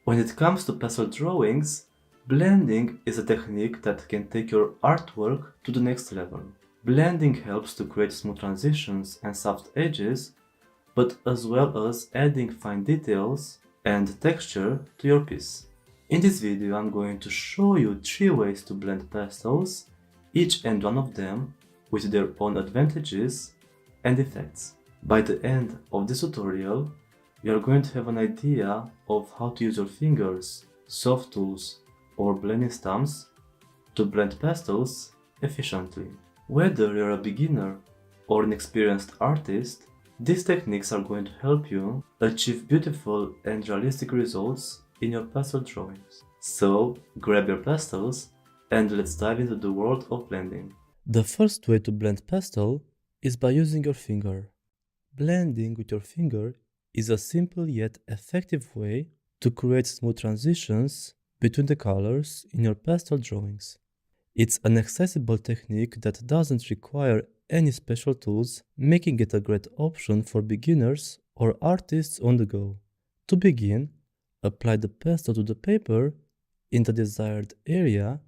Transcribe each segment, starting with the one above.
When it comes to pastel drawings, blending is a technique that can take your artwork to the next level. Blending helps to create smooth transitions and soft edges, but as well as adding fine details and texture to your piece. In this video, I'm going to show you 3 ways to blend pastels, each and one of them with their own advantages and effects. By the end of this tutorial, you are going to have an idea of how to use your fingers, soft tools, or blending stumps to blend pastels efficiently. Whether you're a beginner or an experienced artist, these techniques are going to help you achieve beautiful and realistic results in your pastel drawings. So grab your pastels and let's dive into the world of blending. The first way to blend pastel is by using your finger. Blending with your finger is a simple yet effective way to create smooth transitions between the colors in your pastel drawings. It's an accessible technique that doesn't require any special tools, making it a great option for beginners or artists on the go. To begin, apply the pastel to the paper in the desired area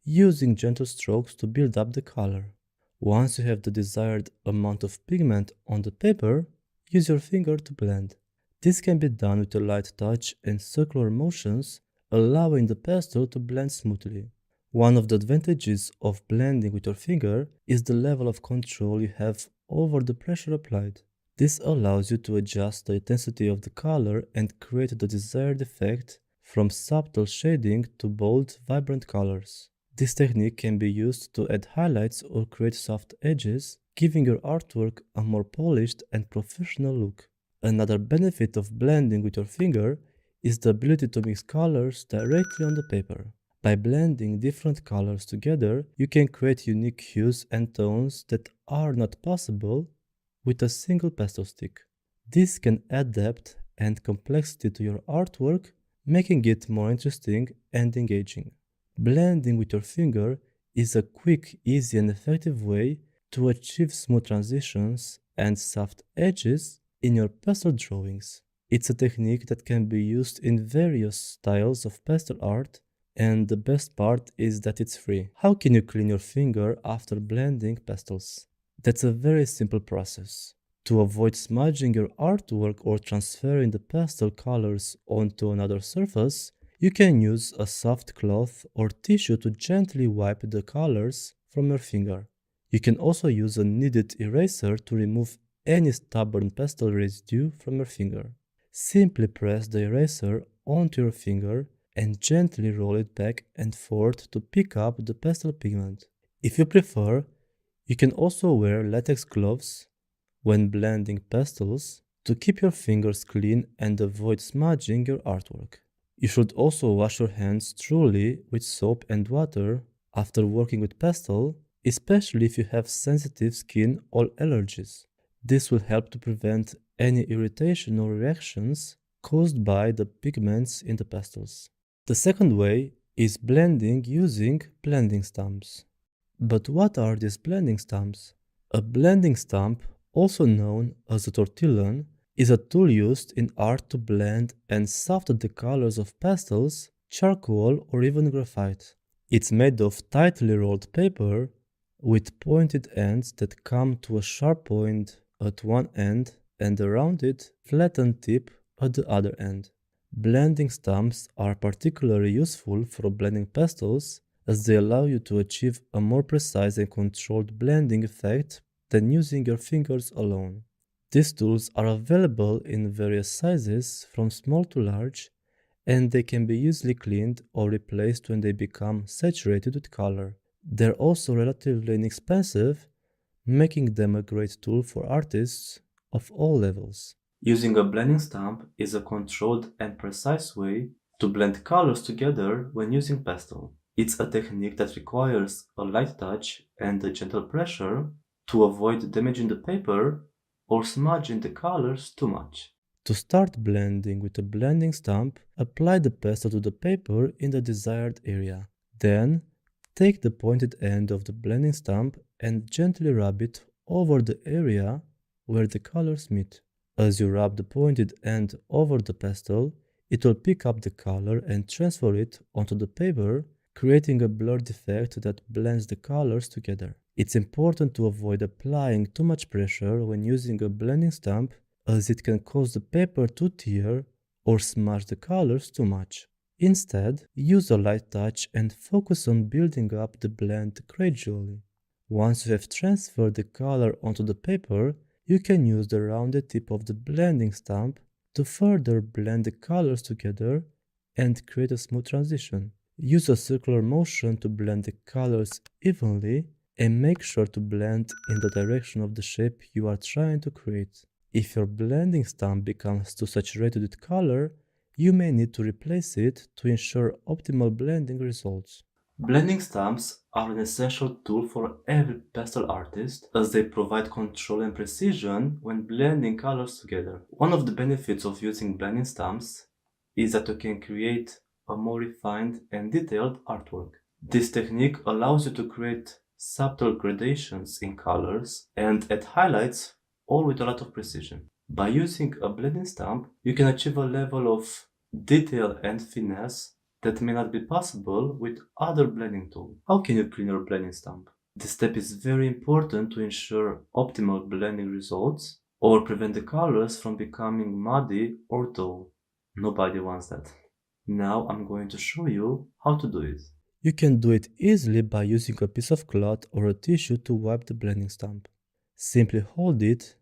using gentle strokes to build up the color. Once you have the desired amount of pigment on the paper, use your finger to blend. This can be done with a light touch and circular motions, allowing the pastel to blend smoothly. One of the advantages of blending with your finger is the level of control you have over the pressure applied. This allows you to adjust the intensity of the color and create the desired effect from subtle shading to bold, vibrant colors. This technique can be used to add highlights or create soft edges, giving your artwork a more polished and professional look. Another benefit of blending with your finger is the ability to mix colors directly on the paper. By blending different colors together, you can create unique hues and tones that are not possible with a single pastel stick. This can add depth and complexity to your artwork, making it more interesting and engaging. Blending with your finger is a quick, easy, and effective way to achieve smooth transitions and soft edges in your pastel drawings. It's a technique that can be used in various styles of pastel art, and the best part is that it's free. How can you clean your finger after blending pastels? That's a very simple process. To avoid smudging your artwork or transferring the pastel colors onto another surface, you can use a soft cloth or tissue to gently wipe the colors from your finger. You can also use a kneaded eraser to remove any stubborn pastel residue from your finger. Simply press the eraser onto your finger and gently roll it back and forth to pick up the pastel pigment. If you prefer, you can also wear latex gloves when blending pastels to keep your fingers clean and avoid smudging your artwork. You should also wash your hands thoroughly with soap and water after working with pastel, especially if you have sensitive skin or allergies. This will help to prevent any irritation or reactions caused by the pigments in the pastels. The second way is blending using blending stumps. But what are these blending stumps? A blending stump, also known as a tortillon, is a tool used in art to blend and soften the colors of pastels, charcoal, or even graphite. It's made of tightly rolled paper with pointed ends that come to a sharp point at one end and a rounded, flattened tip at the other end. Blending stumps are particularly useful for blending pastels as they allow you to achieve a more precise and controlled blending effect than using your fingers alone. These tools are available in various sizes from small to large, and they can be easily cleaned or replaced when they become saturated with color. They're also relatively inexpensive, making them a great tool for artists of all levels. Using a blending stump is a controlled and precise way to blend colors together when using pastel. It's a technique that requires a light touch and a gentle pressure to avoid damaging the paper or smudging the colors too much. To start blending with a blending stump, apply the pastel to the paper in the desired area. Then, take the pointed end of the blending stump and gently rub it over the area where the colors meet. As you rub the pointed end over the pastel, it will pick up the color and transfer it onto the paper, creating a blurred effect that blends the colors together. It's important to avoid applying too much pressure when using a blending stamp, as it can cause the paper to tear or smudge the colors too much. Instead, use a light touch and focus on building up the blend gradually. Once you have transferred the color onto the paper, you can use the rounded tip of the blending stamp to further blend the colors together and create a smooth transition. Use a circular motion to blend the colors evenly and make sure to blend in the direction of the shape you are trying to create. If your blending stamp becomes too saturated with color, you may need to replace it to ensure optimal blending results. Blending stamps are an essential tool for every pastel artist as they provide control and precision when blending colors together. One of the benefits of using blending stamps is that you can create a more refined and detailed artwork. This technique allows you to create subtle gradations in colors and add highlights, all with a lot of precision. By using a blending stamp, you can achieve a level of detail and finesse that may not be possible with other blending tools. How can you clean your blending stamp? This step is very important to ensure optimal blending results or prevent the colors from becoming muddy or dull. Nobody wants that. Now I'm going to show you how to do it. You can do it easily by using a piece of cloth or a tissue to wipe the blending stamp. Simply hold it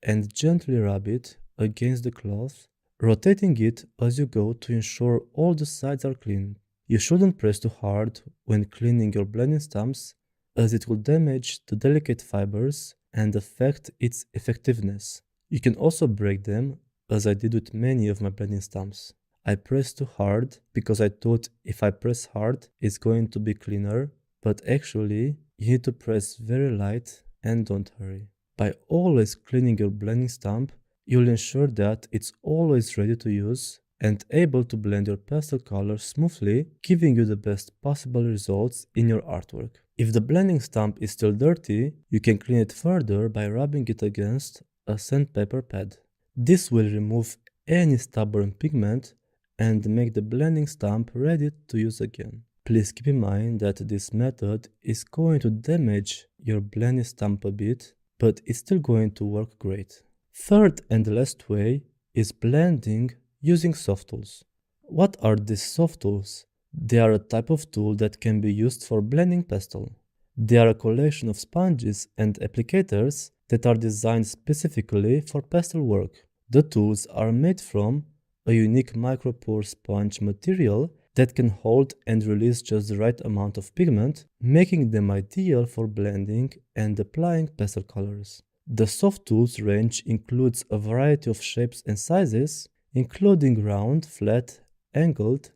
and gently rub it against the cloth, rotating it as you go to ensure all the sides are clean. You shouldn't press too hard when cleaning your blending stamps, as it will damage the delicate fibers and affect its effectiveness. You can also break them, as I did with many of my blending stamps. I pressed too hard because I thought if I press hard it's going to be cleaner, but actually you need to press very light and don't hurry. By always cleaning your blending stamp, you'll ensure that it's always ready to use and able to blend your pastel colors smoothly, giving you the best possible results in your artwork. If the blending stamp is still dirty, you can clean it further by rubbing it against a sandpaper pad. This will remove any stubborn pigment and make the blending stamp ready to use again. Please keep in mind that this method is going to damage your blending stamp a bit, but it's still going to work great. Third and last way is blending using soft tools. What are these soft tools? They are a type of tool that can be used for blending pastel. They are a collection of sponges and applicators that are designed specifically for pastel work. The tools are made from a unique micropore sponge material that can hold and release just the right amount of pigment, making them ideal for blending and applying pastel colors. The soft tools range includes a variety of shapes and sizes, including round, flat, angled,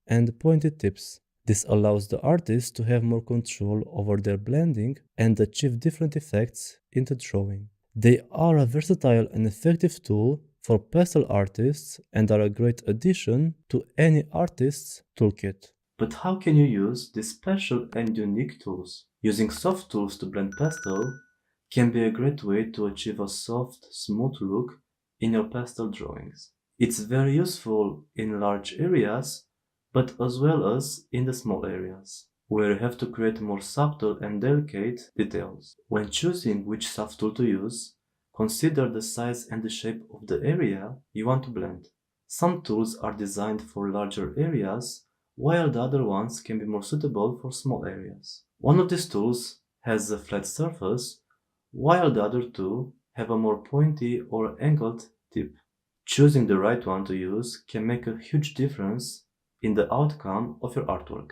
and pointed tips. This allows the artist to have more control over their blending and achieve different effects in the drawing. They are a versatile and effective tool for pastel artists and are a great addition to any artist's toolkit. But how can you use these special and unique tools? Using soft tools to blend pastel can be a great way to achieve a soft, smooth look in your pastel drawings. It's very useful in large areas, but as well as in the small areas, where you have to create more subtle and delicate details. When choosing which soft tool to use, consider the size and the shape of the area you want to blend. Some tools are designed for larger areas, while the other ones can be more suitable for small areas. One of these tools has a flat surface, while the other two have a more pointy or angled tip. Choosing the right one to use can make a huge difference in the outcome of your artwork.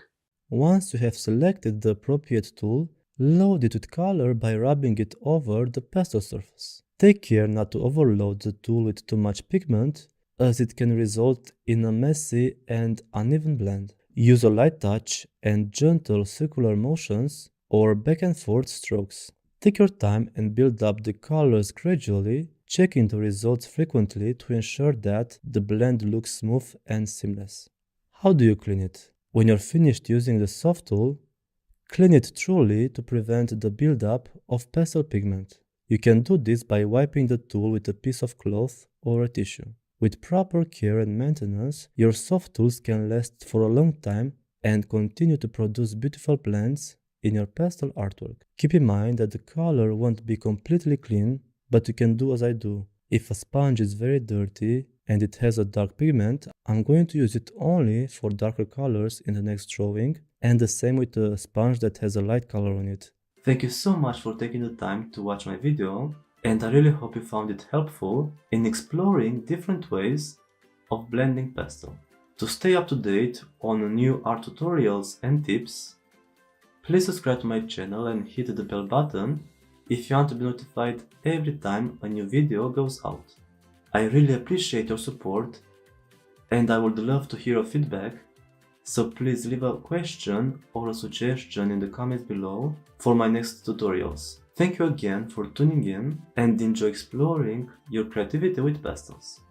Once you have selected the appropriate tool, load it with color by rubbing it over the pastel surface. Take care not to overload the tool with too much pigment, as it can result in a messy and uneven blend. Use a light touch and gentle circular motions or back and forth strokes. Take your time and build up the colors gradually, checking the results frequently to ensure that the blend looks smooth and seamless. How do you clean it? When you're finished using the soft tool, clean it thoroughly to prevent the buildup of pastel pigment. You can do this by wiping the tool with a piece of cloth or a tissue. With proper care and maintenance, your soft tools can last for a long time and continue to produce beautiful blends in your pastel artwork. Keep in mind that the color won't be completely clean, but you can do as I do. If a sponge is very dirty and it has a dark pigment, I'm going to use it only for darker colors in the next drawing, and the same with a sponge that has a light color on it. Thank you so much for taking the time to watch my video, and I really hope you found it helpful in exploring different ways of blending pastel. To stay up to date on new art tutorials and tips, please subscribe to my channel and hit the bell button if you want to be notified every time a new video goes out. I really appreciate your support and I would love to hear your feedback, so please leave a question or a suggestion in the comments below for my next tutorials. Thank you again for tuning in and enjoy exploring your creativity with pastels.